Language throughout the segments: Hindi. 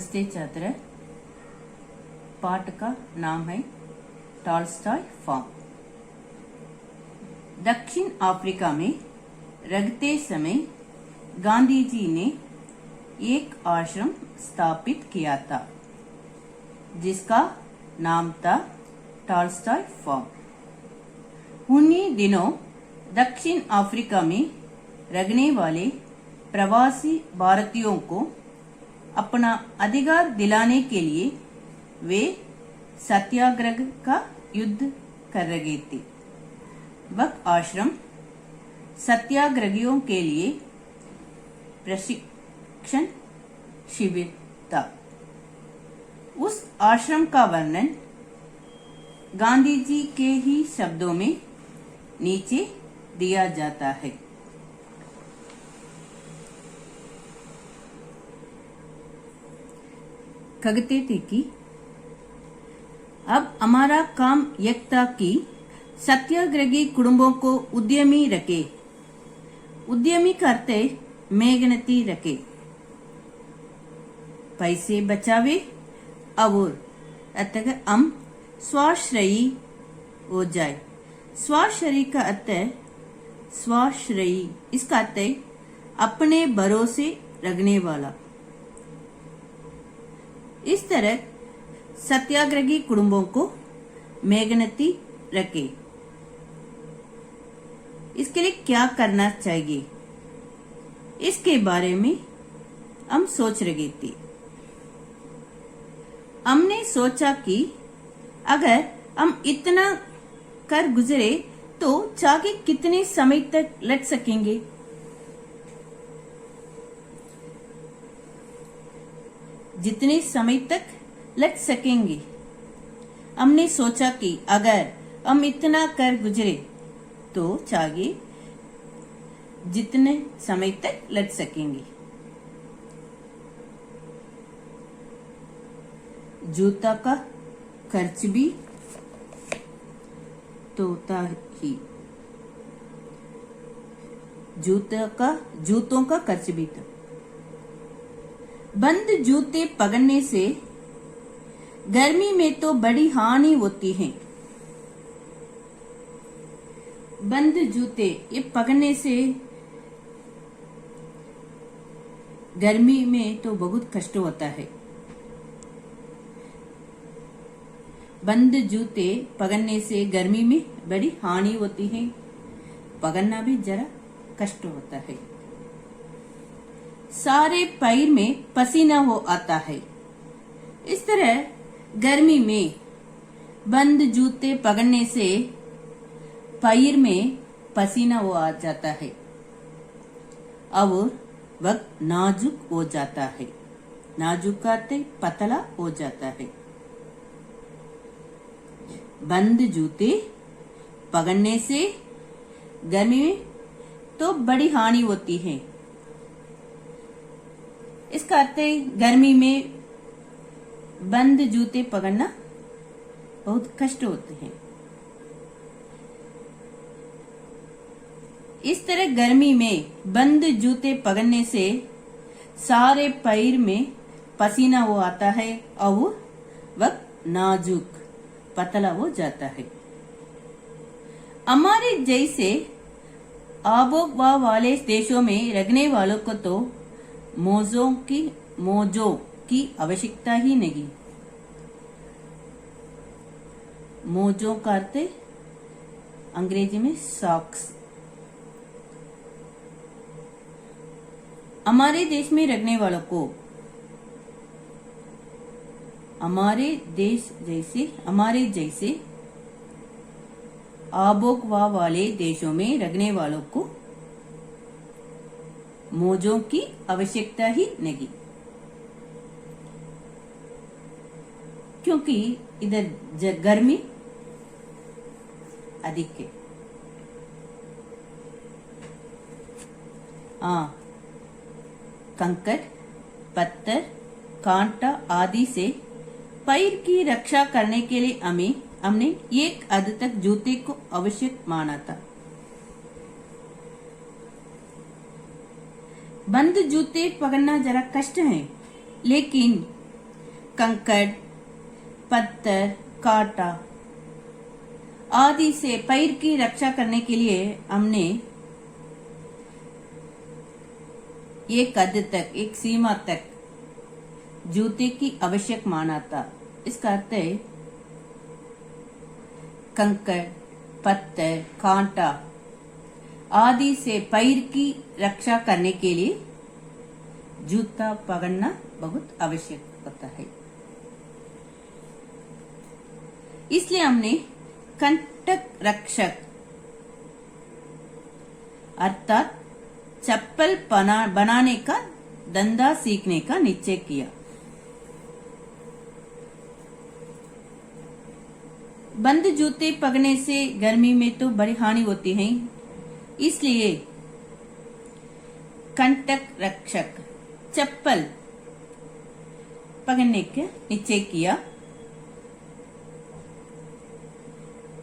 नमस्ते छात्र। पाठ का नाम है टॉल्स्टॉय फार्म। दक्षिण अफ्रीका में रहते समय गांधी जी ने एक आश्रम स्थापित किया था जिसका नाम था टॉल्स्टॉय फार्म। उन्हीं दिनों दक्षिण अफ्रीका में रहने वाले प्रवासी भारतीयों को अपना अधिकार दिलाने के लिए वे सत्याग्रह का युद्ध कर रहे थे। वह आश्रम सत्याग्रहियों के लिए प्रशिक्षण शिविर था। उस आश्रम का वर्णन गांधी जी के ही शब्दों में नीचे दिया जाता है। कहते थे कि अब हमारा काम यह था कि सत्याग्रही कुटुंबों को उद्यमी रखे, उद्यमी करते मेहनती रखे, पैसे बचावे और अतः हम स्वाश्रयी हो जाए। स्वाश्रयी का अर्थ है स्वाश्रयी, इसका अर्थ है अपने भरोसे रखने वाला। इस तरह सत्याग्रही कुटुंबों को मेहनती रखे। इसके लिए क्या करना चाहिए, इसके बारे में हम सोच रहे थे। हमने सोचा कि अगर हम इतना कर गुजरे तो आगे कितने समय तक लग सकेंगे। जितने समय तक लग सकेंगे। हमने सोचा कि अगर हम इतना कर गुजरे तो आगे जितने समय तक लग सकेंगे। जूता का खर्च भी तो था ही, जूतों का खर्च भी था। बंद जूते पहनने से गर्मी में तो बड़ी हानि होती है। बंद जूते ये पहनने से गर्मी में तो बहुत कष्ट होता है। बंद जूते पहनने से गर्मी में बड़ी हानि होती है, पहनना भी जरा कष्ट होता है। सारे पैर में पसीना हो आता है। इस तरह गर्मी में बंद जूते पहनने से पैर में पसीना हो आ जाता है और वह नाजुक हो जाता है। नाजुक करते पतला हो जाता है। बंद जूते पहनने से गर्मी में तो बड़ी हानि होती है। इसका अर्थ है गर्मी में बंद जूते पहनना बहुत कष्ट होते हैं। इस तरह गर्मी में बंद जूते पहनने से सारे पैर में पसीना हो आता है और वह नाजुक पतला हो जाता है। हमारे जैसे आबोहवा वाले देशों में रहने वालों को तो मोजों की आवश्यकता ही नहीं। मोजों का अर्थ अंग्रेजी में सॉक्स। हमारे देश में रहने वालों को, हमारे जैसे आबोहवा वाले देशों में रहने वालों को मोजों की आवश्यकता ही नहीं, क्योंकि इधर गर्मी अधिक है। कंकड़, पत्थर, कांटा आदि से पैर की रक्षा करने के लिए हमने एक हद तक जूते को आवश्यक माना था। बंद जूते पकड़ना जरा कष्ट है, लेकिन कंकड़, पत्थर, कांटा आदि से पैर की रक्षा करने के लिए हमने एक हद तक, एक सीमा तक जूते की आवश्यक माना था। इसका अर्थ है कंकड़, पत्थर, कांटा आदि से पैर की रक्षा करने के लिए जूता पहनना बहुत आवश्यक होता है। इसलिए हमने कंटक रक्षक अर्थात चप्पल बनाने का धंधा सीखने का निश्चय किया। बंद जूते पहनने से गर्मी में तो बड़ी हानि होती है, इसलिए कंटक रक्षक चप्पल पहनने का निश्चय किया।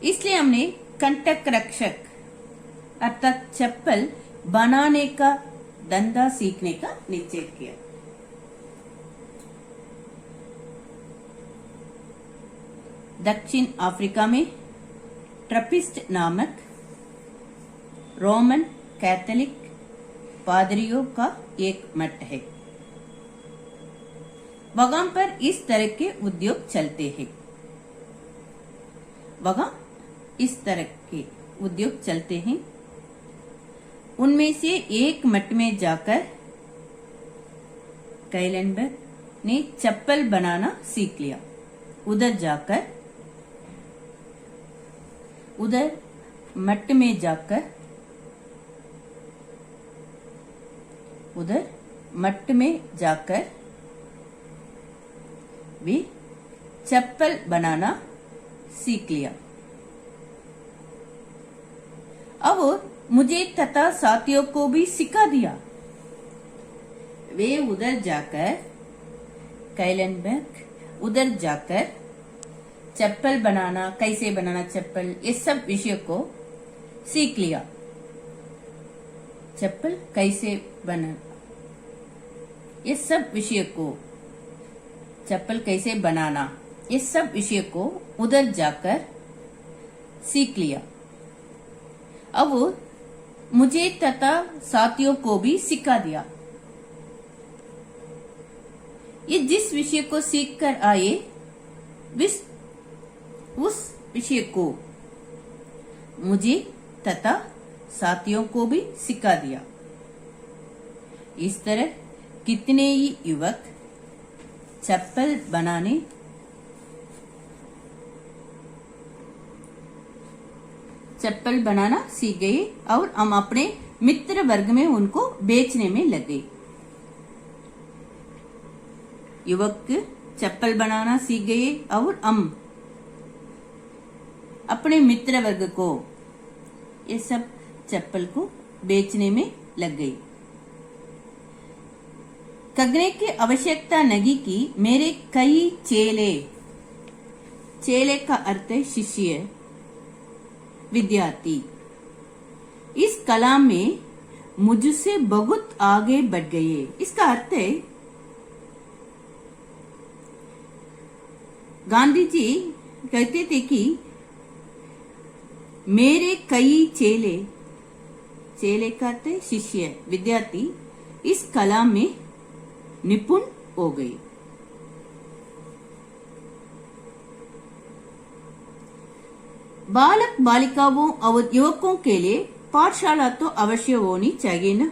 इसलिए हमने कंटक रक्षक अर्थात चप्पल बनाने का धंधा सीखने का निश्चय किया। दक्षिण अफ्रीका में ट्रपिस्ट नामक रोमन कैथोलिक पादरियों का एक मठ है। वहां पर इस तरह के उद्योग चलते हैं। वहां इस तरह के उद्योग चलते हैं। उनमें से एक मठ में जाकर कैलेनबर्ग ने चप्पल बनाना सीख लिया। उधर मठ में जाकर वे चप्पल बनाना सीख लिया। अब मुझे तथा साथियों को भी सिखा दिया। वे उधर जाकर चप्पल बनाना, कैसे बनाना चप्पल, ये सब विषय को सीख लिया। चप्पल कैसे बनाना, ये सब विषय को उधर जाकर सीख लिया। अब मुझे तथा साथियों को भी सिखा दिया। ये जिस विषय को सीख कर आए उस विषय को मुझे तथा साथियों को भी सिखा दिया। इस तरह कितने ही युवक चप्पल बनाना सीख गए और हम अपने मित्र वर्ग में उनको बेचने में लगे। युवक चप्पल बनाना सीख गए और हम अपने मित्र वर्ग को ये सब चप्पल को बेचने में लग गई। कगने की आवश्यकता नहीं की मेरे कई चेले का अर्थ है शिष्य, विद्यार्थी इस कला में मुझसे बहुत आगे बढ़ गए। इसका अर्थ है गांधी जी कहते थे कि मेरे कई चेले का अर्थ है शिष्य, विद्यार्थी इस कला में निपुण हो गए। बालक बालिकाओं और युवकों के लिए पाठशाला तो अवश्य होनी चाहिए ना।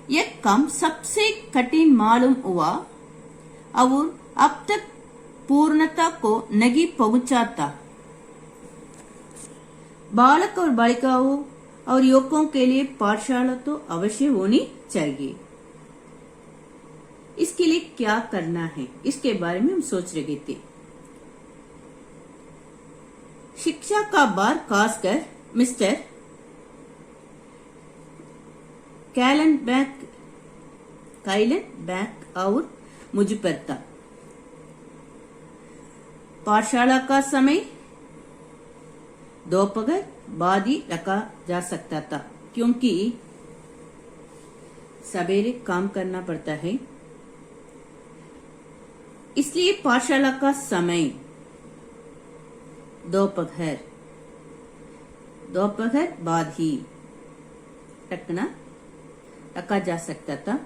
यह काम सबसे कठिन मालूम हुआ और अब तक पूर्णता को नहीं पहुंचाता। बालक और बालिकाओं और युवकों के लिए पाठशाला तो अवश्य होनी चाहिए। इसके लिए क्या करना है, इसके बारे में हम सोच रहे थे। शिक्षा का भार खासकर मिस्टर कैलेनबर्ग और मुझ पर था। पाठशाला का समय दोपहर बाद ही रखा जा सकता था, क्योंकि सवेरे काम करना पड़ता है। इसलिए पाठशाला का समय दोपहर बाद ही रखा जा सकता था।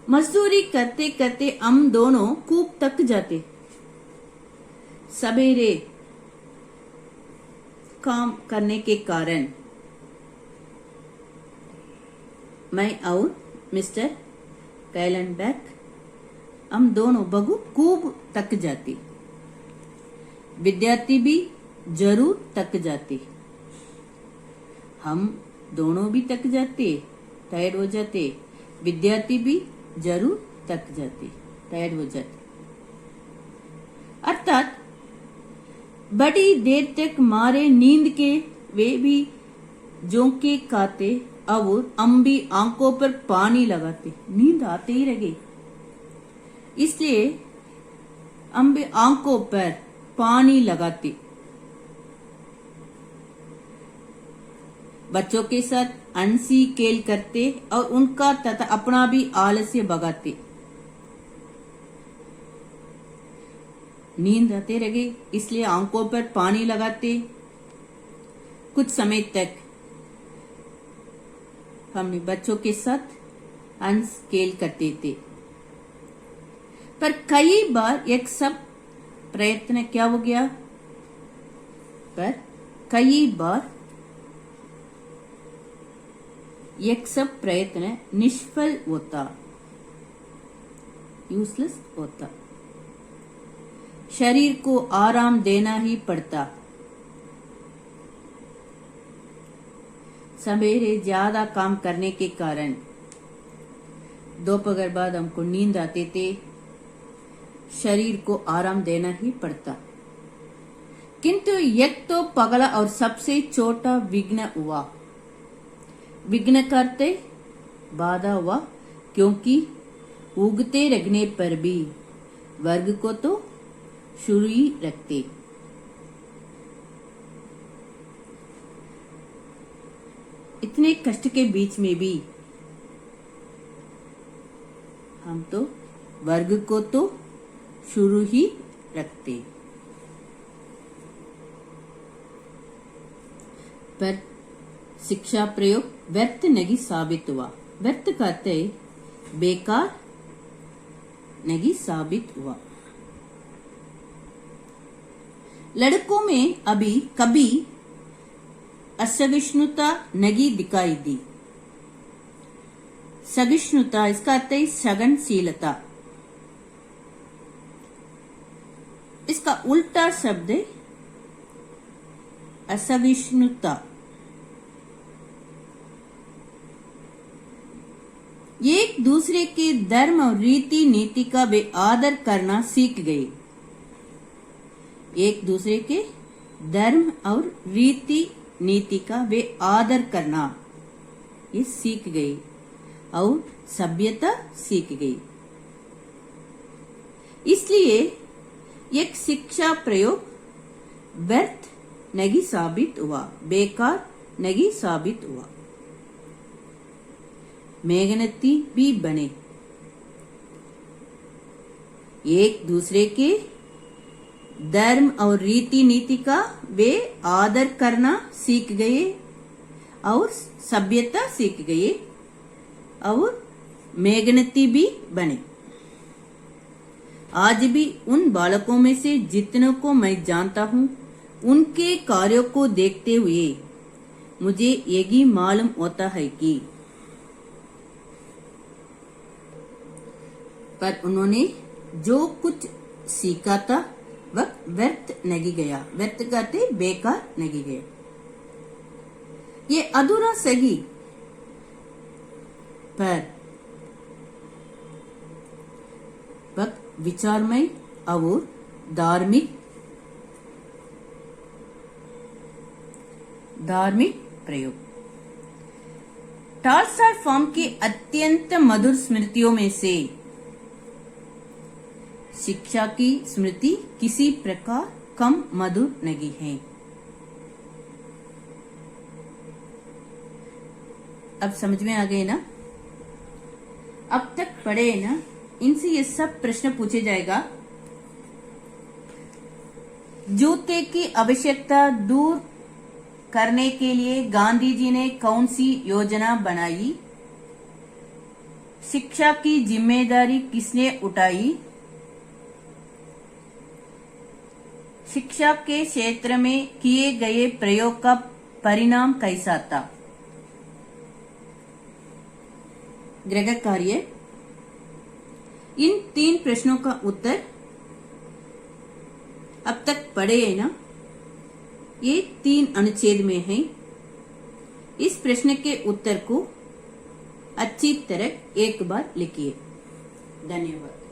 मजदूरी करते करते हम दोनों खूब थक जाते। सवेरे काम करने के कारण मैं और मिस्टर कैलनबैक हम दोनों बहु खूब थक जाते। विद्यार्थी भी जरूर थक जाते। हम दोनों भी थक जाते, टायर्ड हो जाते। विद्यार्थी भी जरूर थक जाते, टायर्ड हो जाते। अर्थात बड़ी देर तक मारे नींद के वे भी जोंके खाते और हम भी आंखों पर पानी लगाते। नींद आते ही रहे, इसलिए हम भी आंखों पर पानी लगाते। बच्चों के साथ हंसी खेल करते और उनका तथा अपना भी आलस्य भगाते। नींद आते रहे, इसलिए आंखों पर पानी लगाते। कुछ समय तक हमने बच्चों के साथ हंस खेल करते थे, पर कई बार एक सब प्रयत्न क्या हो गया, पर कई बार एक सब प्रयत्न निष्फल होता, यूजलेस होता। शरीर को आराम देना ही पड़ता। सवेरे ज्यादा काम करने के कारण दोपहर बाद हमको नींद आते थे। शरीर को आराम देना ही पड़ता। किंतु एक तो पगला और सबसे छोटा विघ्न हुआ। विघ्न करते बाधा हुआ, क्योंकि उगते रखने पर भी वर्ग को तो शुरू ही रखते। इतने कष्ट के बीच में भी हम तो वर्ग को तो शुरू ही रखते। पर शिक्षा प्रयोग व्यर्थ नहीं साबित हुआ। व्यर्थ कहते बेकार नहीं साबित हुआ। लड़कों में अभी कभी असहिष्णुता नहीं दिखाई दी। सहिष्णुता इसका अर्थ है सघनशीलता। इसका उल्टा शब्द है असहिष्णुता। एक दूसरे के धर्म और रीति नीति का वे आदर करना सीख गए। एक दूसरे के धर्म और रीति नीति का वे आदर करना ये सीख गई और सभ्यता सीख गई। इसलिए एक शिक्षा प्रयोग व्यर्थ नहीं साबित हुआ, बेकार नहीं साबित हुआ। मेहनती भी बने। एक दूसरे के धर्म और रीति नीति का वे आदर करना सीख गए और सभ्यता सीख गए और मेहनती भी बने। आज भी उन बालकों में से जितनों को मैं जानता हूँ, उनके कार्यों को देखते हुए मुझे यही मालूम होता है कि पर उन्होंने जो कुछ सीखा था वह व्यर्थ नहीं गया। व्यर्थ कहते बेकार नहीं गया। ये अधूरा सही, पर वह विचारमय और धार्मिक प्रयोग। टॉलस्टॉय फॉर्म की अत्यंत मधुर स्मृतियों में से शिक्षा की स्मृति किसी प्रकार कम मधुर नहीं है। अब समझ में आ गए ना? अब तक पढ़े ना, इनसे ये सब प्रश्न पूछे जाएगा जूते की आवश्यकता दूर करने के लिए गांधी जी ने कौन सी योजना बनाई? शिक्षा की जिम्मेदारी किसने उठाई? शिक्षा के क्षेत्र में किए गए प्रयोग का परिणाम कैसा था? गृह कार्य। इन 3 प्रश्नों का उत्तर अब तक पढ़े है ना? ये 3 अनुच्छेद में है। इस प्रश्न के उत्तर को अच्छी तरह एक बार लिखिए। धन्यवाद।